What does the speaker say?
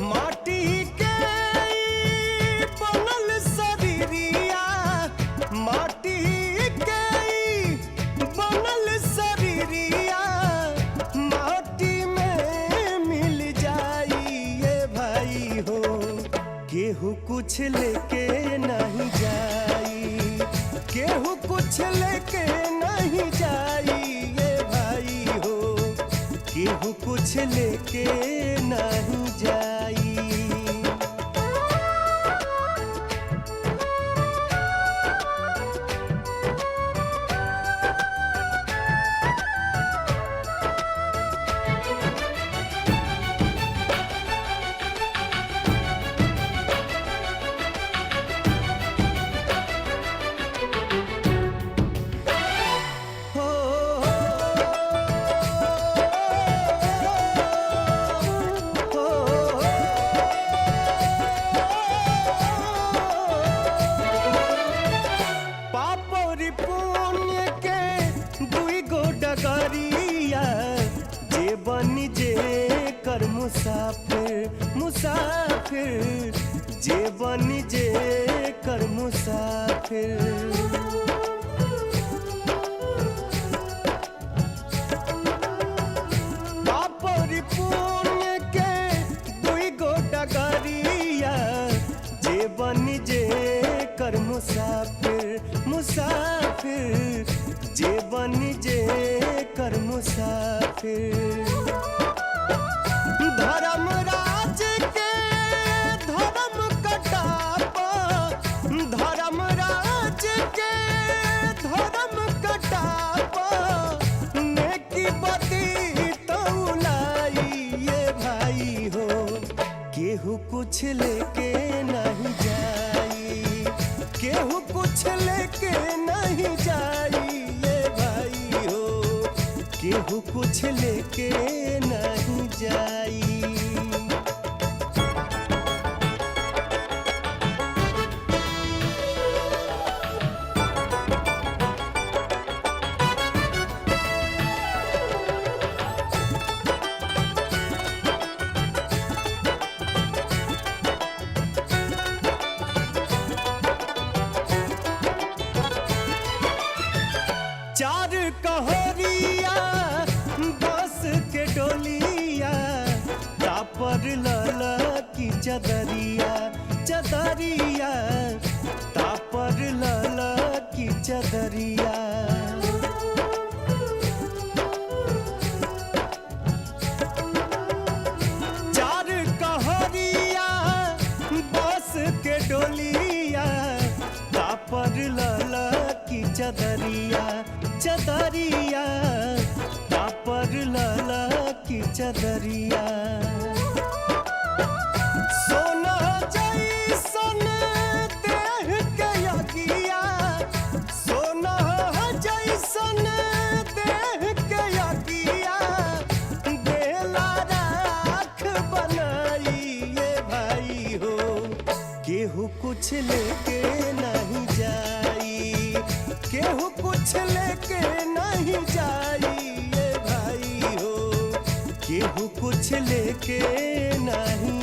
माटी के बनल शरीरिया, माटी के बनल शरीरिया माटी में मिल जाई ये भाई हो। केहू कुछ लेके नहीं जाई, केहू कुछ लेके नहीं जाई ये भाई हो। केहू कुछ लेके नहीं जाई। जे बनी जे कर मुसाफिर, मुसाफिर जे बनी जे कर मुसाफिर। पापरी पुण्य के दुई गो डगरिया जे बनी जे कर मुसाफिर, मुसाफिर जे बनी जे कर मुसाफिर। धर्मराज के धर्म कटापा, धर्मराज के धर्म कटापा नेकी बदी तौलाई ये भाई हो। केहू कुछ लेके नहीं जाई, केहू कुछ लेके नहीं जाई ये भाई हो। केहू कुछ लेके नहीं जाई। चार कहरिया बस के डोलिया, तापर लला की चदरिया, चदरिया तापर लला की चदरिया। चार कहरिया बस के डोलिया, तापर लला की चदरिया, चदरिया तापर लला की चदरिया। सोना जैसन देह के यगिया, सोना जैसन देह के यगिया देला राख बनाई ये भाई हो। केहू कुछ लेके नहीं जाई, केहू कुछ लेके नहीं जाई ये भाई हो। केहू कुछ लेके नहीं